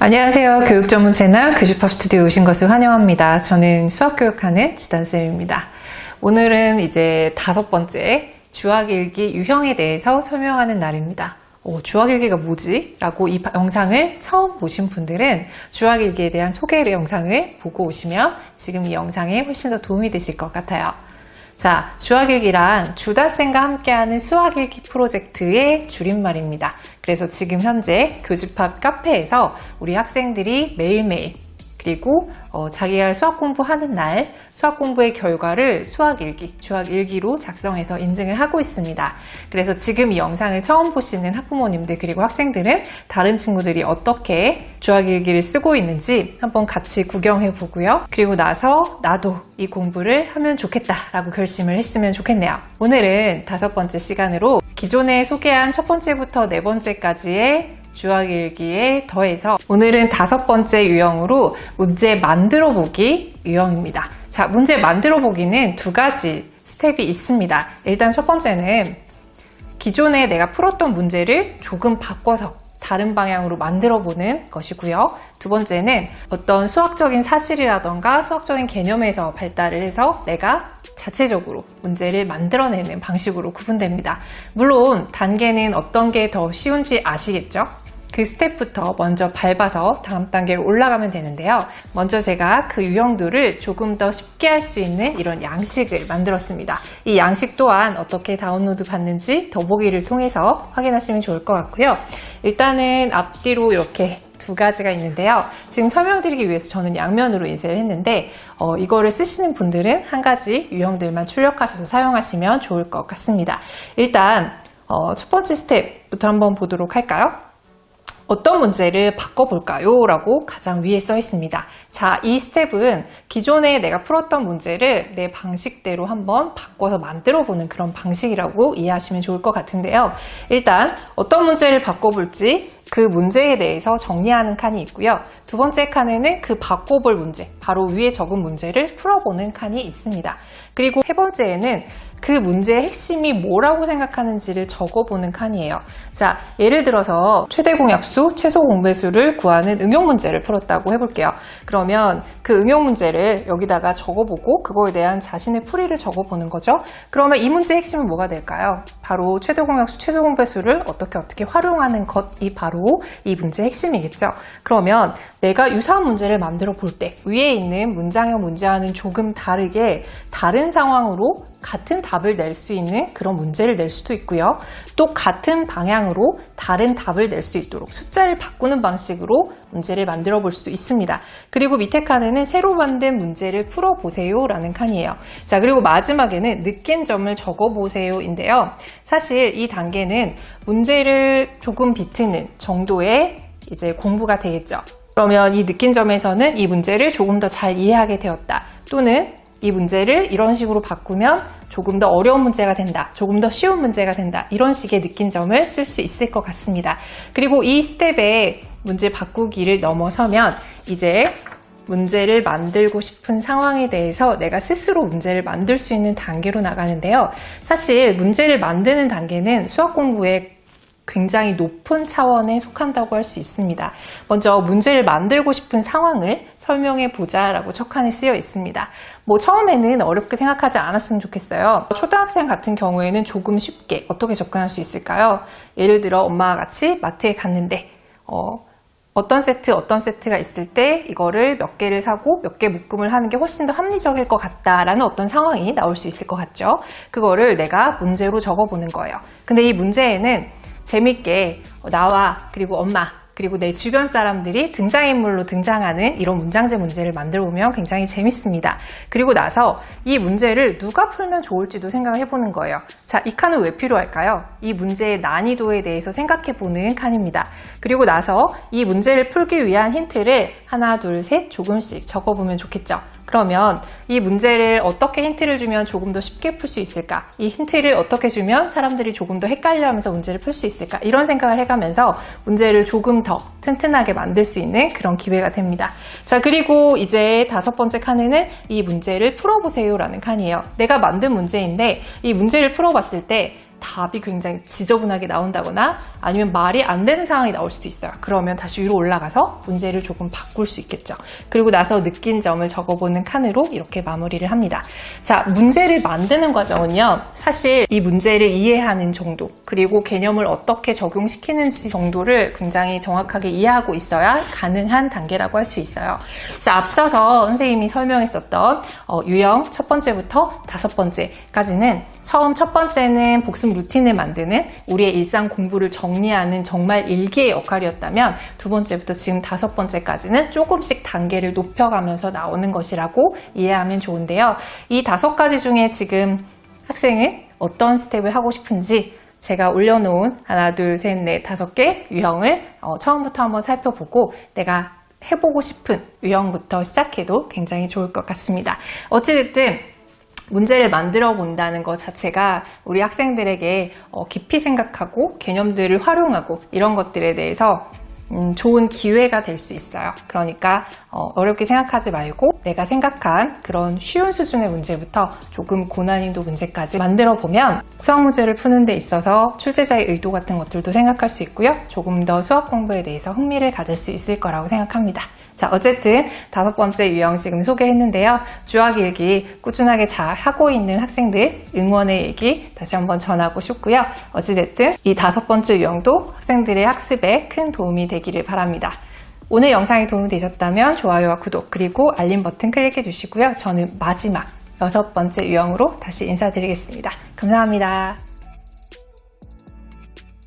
안녕하세요. 교육 전문 채널 교집합 스튜디오에 오신 것을 환영합니다. 저는 수학 교육하는 주단쌤입니다. 오늘은 이제 5번째 주학일기 유형에 대해서 설명하는 날입니다. 주학일기가 뭐지? 라고 이 영상을 처음 보신 분들은 주학일기에 대한 소개 영상을 보고 오시면 지금 이 영상에 훨씬 더 도움이 되실 것 같아요. 자, 주학일기란 주다쌤과 함께하는 수학일기 프로젝트의 줄임말입니다. 그래서 지금 현재 교집합 카페에서 우리 학생들이 매일매일 그리고 자기가 수학 공부하는 날 수학 공부의 결과를 수학일기, 주학일기로 작성해서 인증을 하고 있습니다. 그래서 지금 이 영상을 처음 보시는 학부모님들 그리고 학생들은 다른 친구들이 어떻게 주학일기를 쓰고 있는지 한번 같이 구경해 보고요. 그리고 나서 나도 이 공부를 하면 좋겠다라고 결심을 했으면 좋겠네요. 오늘은 5번째 시간으로 기존에 소개한 첫 번째부터 4번째까지의 주학일기에 더해서 오늘은 5번째 유형으로 문제 만들어 보기 유형입니다. 자, 문제 만들어 보기는 2가지 스텝이 있습니다. 일단 첫 번째는 기존에 내가 풀었던 문제를 조금 바꿔서 다른 방향으로 만들어 보는 것이고요. 2번째는 어떤 수학적인 사실이라던가 수학적인 개념에서 발달을 해서 내가 자체적으로 문제를 만들어내는 방식으로 구분됩니다. 물론 단계는 어떤 게 더 쉬운지 아시겠죠? 그 스텝부터 먼저 밟아서 다음 단계로 올라가면 되는데요. 먼저 제가 그 유형들을 조금 더 쉽게 할 수 있는 이런 양식을 만들었습니다. 이 양식 또한 어떻게 다운로드 받는지 더보기를 통해서 확인하시면 좋을 것 같고요. 일단은 앞뒤로 이렇게 2가지가 있는데요. 지금 설명드리기 위해서 저는 양면으로 인쇄를 했는데 이거를 쓰시는 분들은 한 가지 유형들만 출력하셔서 사용하시면 좋을 것 같습니다. 일단 첫 번째 스텝부터 한번 보도록 할까요? 어떤 문제를 바꿔볼까요? 라고 가장 위에 써 있습니다. 자, 이 스텝은 기존에 내가 풀었던 문제를 내 방식대로 한번 바꿔서 만들어 보는 그런 방식이라고 이해하시면 좋을 것 같은데요. 일단 어떤 문제를 바꿔볼지 그 문제에 대해서 정리하는 칸이 있고요. 2번째 칸에는 그 바꿔볼 문제, 바로 위에 적은 문제를 풀어보는 칸이 있습니다. 그리고 3번째에는 그 문제의 핵심이 뭐라고 생각하는지를 적어보는 칸이에요. 자, 예를 들어서 최대 공약수, 최소 공배수를 구하는 응용 문제를 풀었다고 해볼게요. 그러면 그 응용 문제를 여기다가 적어보고 그거에 대한 자신의 풀이를 적어보는 거죠. 그러면 이 문제의 핵심은 뭐가 될까요? 바로 최대 공약수, 최소 공배수를 어떻게 활용하는 것이 바로 이 문제의 핵심이겠죠. 그러면 내가 유사한 문제를 만들어 볼 때 위에 있는 문장형 문제와는 조금 다르게 다른 상황으로 같은 답을 낼 수 있는 그런 문제를 낼 수도 있고요. 또 같은 방향으로 다른 답을 낼 수 있도록 숫자를 바꾸는 방식으로 문제를 만들어 볼 수도 있습니다. 그리고 밑에 칸에는 새로 만든 문제를 풀어보세요 라는 칸이에요. 자, 그리고 마지막에는 느낀 점을 적어보세요 인데요. 사실 이 단계는 문제를 조금 비트는 정도의 이제 공부가 되겠죠. 그러면 이 느낀 점에서는 이 문제를 조금 더 잘 이해하게 되었다. 또는 이 문제를 이런 식으로 바꾸면 조금 더 어려운 문제가 된다. 조금 더 쉬운 문제가 된다. 이런 식의 느낀 점을 쓸 수 있을 것 같습니다. 그리고 이 스텝에 문제 바꾸기를 넘어서면 이제 문제를 만들고 싶은 상황에 대해서 내가 스스로 문제를 만들 수 있는 단계로 나가는데요. 사실 문제를 만드는 단계는 수학 공부의 굉장히 높은 차원에 속한다고 할 수 있습니다. 먼저 문제를 만들고 싶은 상황을 설명해 보자라고 첫 칸에 쓰여 있습니다. 처음에는 어렵게 생각하지 않았으면 좋겠어요. 초등학생 같은 경우에는 조금 쉽게 어떻게 접근할 수 있을까요? 예를 들어 엄마와 같이 마트에 갔는데 어떤 세트가 있을 때 이거를 몇 개를 사고 몇 개 묶음을 하는 게 훨씬 더 합리적일 것 같다라는 어떤 상황이 나올 수 있을 것 같죠. 그거를 내가 문제로 적어보는 거예요. 근데 이 문제에는 재밌게 나와 그리고 엄마 그리고 내 주변 사람들이 등장인물로 등장하는 이런 문장제 문제를 만들어 보면 굉장히 재밌습니다. 그리고 나서 이 문제를 누가 풀면 좋을지도 생각을 해보는 거예요. 자, 이 칸은 왜 필요할까요? 이 문제의 난이도에 대해서 생각해 보는 칸입니다. 그리고 나서 이 문제를 풀기 위한 힌트를 하나, 둘, 셋 조금씩 적어보면 좋겠죠. 그러면 이 문제를 어떻게 힌트를 주면 조금 더 쉽게 풀 수 있을까? 이 힌트를 어떻게 주면 사람들이 조금 더 헷갈려하면서 문제를 풀 수 있을까? 이런 생각을 해가면서 문제를 조금 더 튼튼하게 만들 수 있는 그런 기회가 됩니다. 자, 그리고 이제 5번째 칸에는 이 문제를 풀어보세요 라는 칸이에요. 내가 만든 문제인데 이 문제를 풀어봤을 때 답이 굉장히 지저분하게 나온다거나 아니면 말이 안 되는 상황이 나올 수도 있어요. 그러면 다시 위로 올라가서 문제를 조금 바꿀 수 있겠죠. 그리고 나서 느낀 점을 적어보는 칸으로 이렇게 마무리를 합니다. 자, 문제를 만드는 과정은요. 사실 이 문제를 이해하는 정도, 그리고 개념을 어떻게 적용시키는지 정도를 굉장히 정확하게 이해하고 있어야 가능한 단계라고 할 수 있어요. 자, 앞서서 선생님이 설명했었던 유형 첫 번째부터 다섯 번째까지는 처음 첫 번째는 복습 루틴을 만드는 우리의 일상 공부를 정리하는 정말 일기의 역할이었다면 두 번째부터 지금 다섯 번째까지는 조금씩 단계를 높여가면서 나오는 것이라고 이해하면 좋은데요. 이 다섯 가지 중에 지금 학생은 어떤 스텝을 하고 싶은지 제가 올려놓은 하나, 둘, 셋, 넷, 다섯 개 유형을 처음부터 한번 살펴보고 내가 해보고 싶은 유형부터 시작해도 굉장히 좋을 것 같습니다. 어찌됐든 문제를 만들어 본다는 것 자체가 우리 학생들에게 깊이 생각하고 개념들을 활용하고 이런 것들에 대해서 좋은 기회가 될 수 있어요. 그러니까 어렵게 생각하지 말고 내가 생각한 그런 쉬운 수준의 문제부터 조금 고난이도 문제까지 만들어 보면 수학 문제를 푸는 데 있어서 출제자의 의도 같은 것들도 생각할 수 있고요. 조금 더 수학 공부에 대해서 흥미를 가질 수 있을 거라고 생각합니다. 자, 어쨌든 다섯 번째 유형 지금 소개했는데요. 주학일기 꾸준하게 잘 하고 있는 학생들 응원의 얘기 다시 한번 전하고 싶고요. 어찌됐든 이 다섯 번째 유형도 학생들의 학습에 큰 도움이 되기를 바랍니다. 오늘 영상이 도움이 되셨다면 좋아요와 구독 그리고 알림 버튼 클릭해 주시고요. 저는 마지막 여섯 번째 유형으로 다시 인사드리겠습니다. 감사합니다.